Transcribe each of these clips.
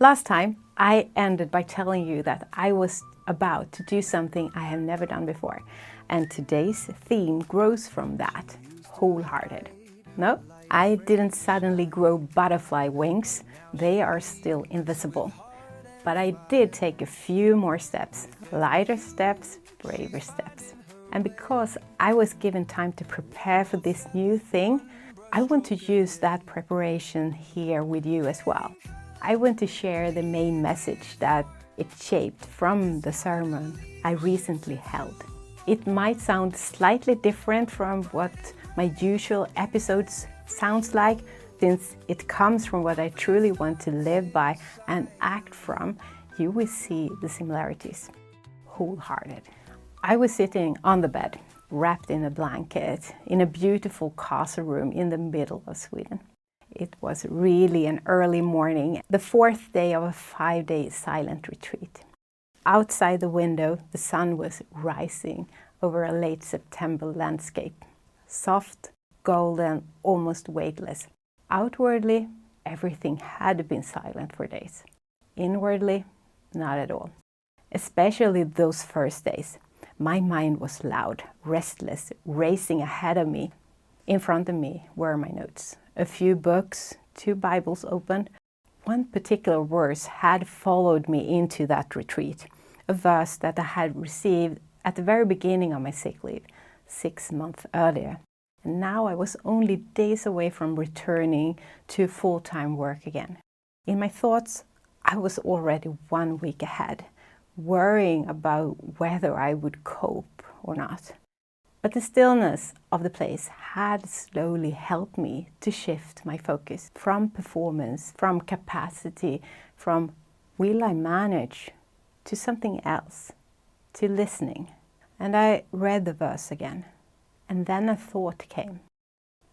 Last time, I ended by telling you that I was about to do something I have never done before. And today's theme grows from that, wholehearted. No, I didn't suddenly grow butterfly wings. They are still invisible. But I did take a few more steps, lighter steps, braver steps. And because I was given time to prepare for this new thing, I want to use that preparation here with you as well. I want to share the main message that it shaped from the sermon I recently held. It might sound slightly different from what my usual episodes sounds like, since it comes from what I truly want to live by and act from. You will see the similarities. Wholehearted. I was sitting on the bed, wrapped in a blanket, in a beautiful castle room in the middle of Sweden. It was really an early morning, the fourth day of a 5-day silent retreat. Outside the window, the sun was rising over a late September landscape. Soft, golden, almost weightless. Outwardly, everything had been silent for days. Inwardly, not at all. Especially those first days. My mind was loud, restless, racing ahead of me. In front of me were my notes. A few books, 2 Bibles opened. One particular verse had followed me into that retreat. A verse that I had received at the very beginning of my sick leave, 6 months earlier. And now I was only days away from returning to full-time work again. In my thoughts, I was already 1 week ahead, worrying about whether I would cope or not. But the stillness of the place had slowly helped me to shift my focus from performance, from capacity, from will I manage, to something else, to listening. And I read the verse again. And then a thought came.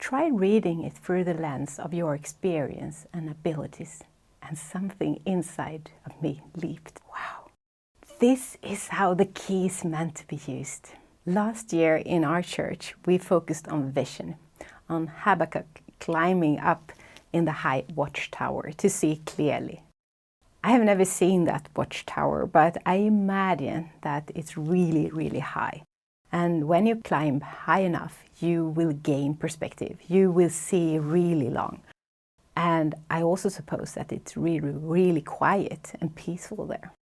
Try reading it through the lens of your experience and abilities. And something inside of me leaped. Wow, this is how the key is meant to be used. Last year in our church, we focused on vision, on Habakkuk climbing up in the high watchtower to see clearly. I have never seen that watchtower, but I imagine that it's really, really high. And when you climb high enough, you will gain perspective. You will see really long. And I also suppose that it's really, really quiet and peaceful there.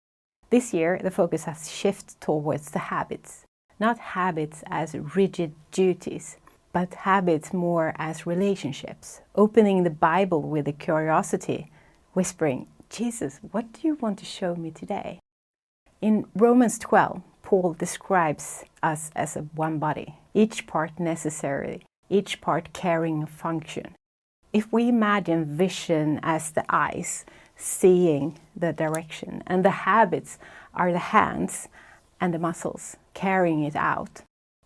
This year, the focus has shifted towards the habits. Not habits as rigid duties, but habits more as relationships. Opening the Bible with a curiosity, whispering, Jesus, what do you want to show me today? In Romans 12, Paul describes us as one body, each part necessary, each part carrying a function. If we imagine vision as the eyes, seeing the direction, and the habits are the hands and the muscles carrying it out,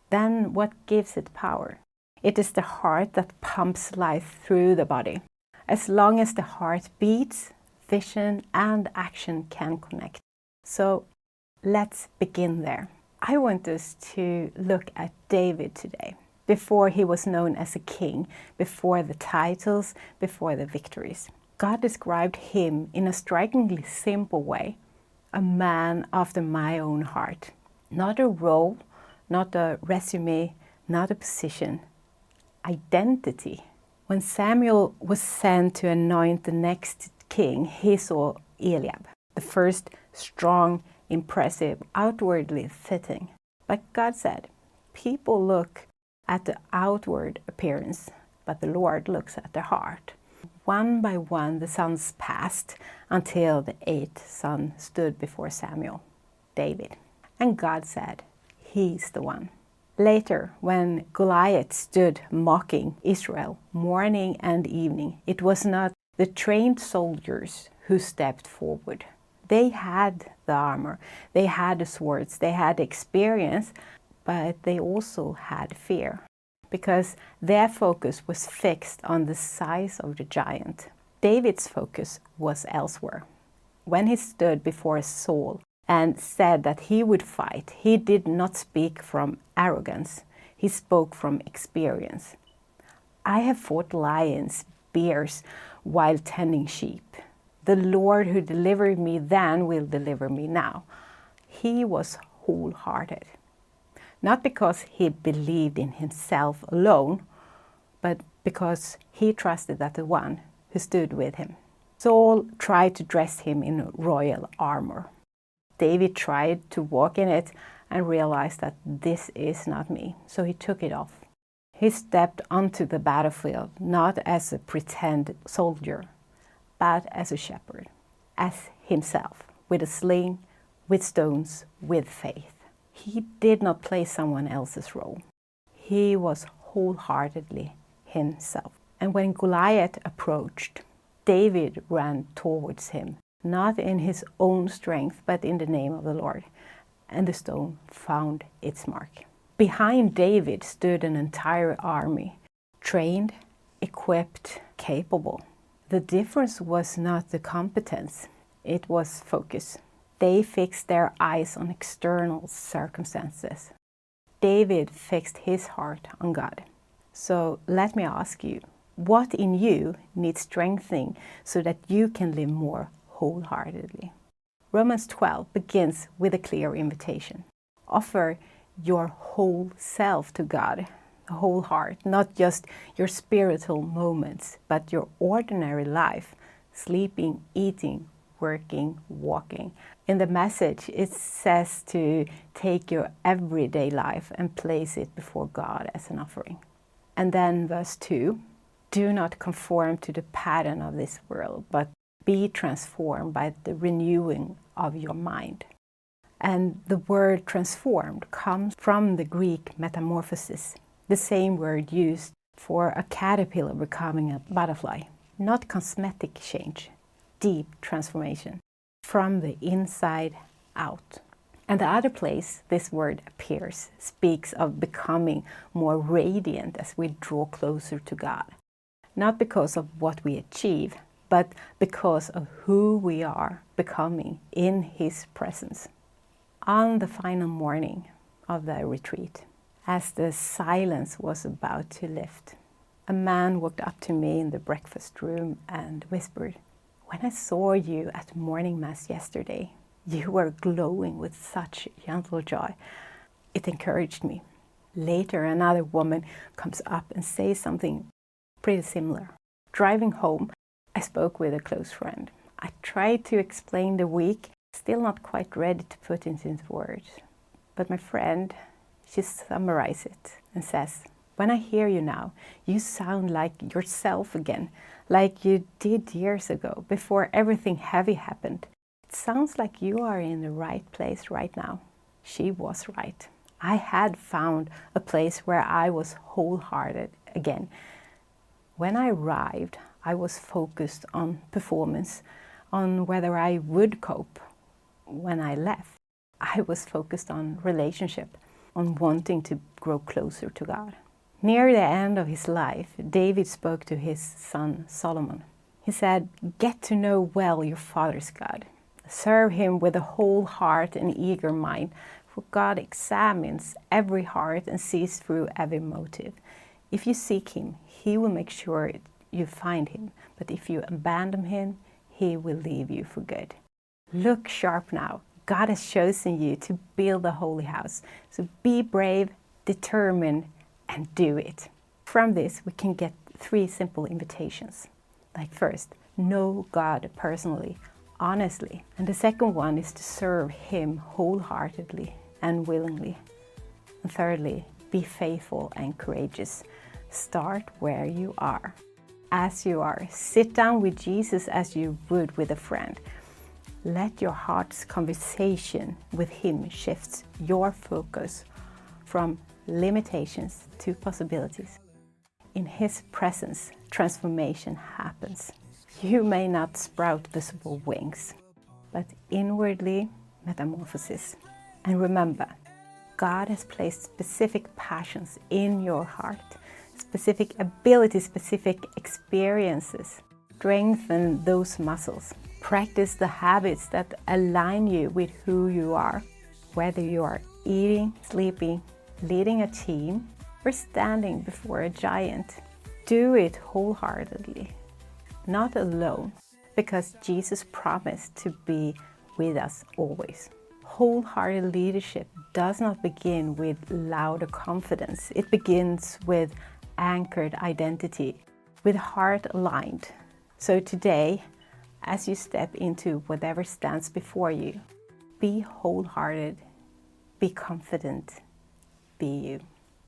then what gives it power? It is the heart that pumps life through the body. As long as the heart beats, vision and action can connect. So let's begin there. I want us to look at David today, before he was known as a king, before the titles, before the victories. God described him in a strikingly simple way, a man after my own heart. Not a role, not a resume, not a position. Identity. When Samuel was sent to anoint the next king, he saw Eliab, the first strong, impressive, outwardly fitting. But God said, people look at the outward appearance, but the Lord looks at the heart. One by one the sons passed until the 8th son stood before Samuel, David. And God said, he's the one. Later, when Goliath stood mocking Israel morning and evening, it was not the trained soldiers who stepped forward. They had the armor, they had the swords, they had experience, but they also had fear, because their focus was fixed on the size of the giant. David's focus was elsewhere. When he stood before Saul and said that he would fight, he did not speak from arrogance. He spoke from experience. I have fought lions, bears, while tending sheep. The Lord who delivered me then will deliver me now. He was wholehearted. Not because he believed in himself alone, but because he trusted that the one who stood with him. Saul tried to dress him in royal armor. David tried to walk in it and realized that this is not me, so he took it off. He stepped onto the battlefield not as a pretend soldier, but as a shepherd, as himself, with a sling, with stones, with faith. He did not play someone else's role. He was wholeheartedly himself. And when Goliath approached, David ran towards him, not in his own strength, but in the name of the Lord. And the stone found its mark. Behind David stood an entire army, trained, equipped, capable. The difference was not the competence, it was focus. They fixed their eyes on external circumstances. David fixed his heart on God. So let me ask you, what in you needs strengthening so that you can live more wholeheartedly? Romans 12 begins with a clear invitation. Offer your whole self to God, the whole heart, not just your spiritual moments, but your ordinary life, sleeping, eating, working, walking. In the message, it says to take your everyday life and place it before God as an offering. And then verse 2, do not conform to the pattern of this world, but be transformed by the renewing of your mind. And the word transformed comes from the Greek metamorphosis, the same word used for a caterpillar becoming a butterfly. Not cosmetic change, deep transformation, from the inside out. And the other place this word appears speaks of becoming more radiant as we draw closer to God. Not because of what we achieve, but because of who we are becoming in His presence. On the final morning of the retreat, as the silence was about to lift, a man walked up to me in the breakfast room and whispered, "When I saw you at morning mass yesterday, you were glowing with such gentle joy." It encouraged me. Later, another woman comes up and says something pretty similar. Driving home, I spoke with a close friend. I tried to explain the week, still not quite ready to put it into words. But my friend, she summarizes it and says, "When I hear you now, you sound like yourself again, like you did years ago, before everything heavy happened. It sounds like you are in the right place right now." She was right. I had found a place where I was wholehearted again. When I arrived, I was focused on performance, on whether I would cope. When I left, I was focused on relationship, on wanting to grow closer to God. Near the end of his life, David spoke to his son Solomon. He said, "Get to know well your father's God. Serve him with a whole heart and eager mind, for God examines every heart and sees through every motive. If you seek him, he will make sure you find him, but if you abandon him, he will leave you for good." Look sharp now. God has chosen you to build a holy house. So be brave, determined, and do it. From this, we can get 3 simple invitations. Like first, know God personally, honestly. And the second one is to serve him wholeheartedly and willingly. And thirdly, be faithful and courageous. Start where you are. As you are, sit down with Jesus as you would with a friend. Let your heart's conversation with him shift your focus from limitations to possibilities. In his presence, transformation happens. You may not sprout visible wings, but inwardly metamorphosis. And remember, God has placed specific passions in your heart, specific abilities, specific experiences. Strengthen those muscles. Practice the habits that align you with who you are, whether you are eating, sleeping, leading a team, or standing before a giant. Do it wholeheartedly, not alone, because Jesus promised to be with us always. Wholehearted leadership does not begin with louder confidence. It begins with anchored identity, with heart aligned. So today, as you step into whatever stands before you, be wholehearted, be confident, be you.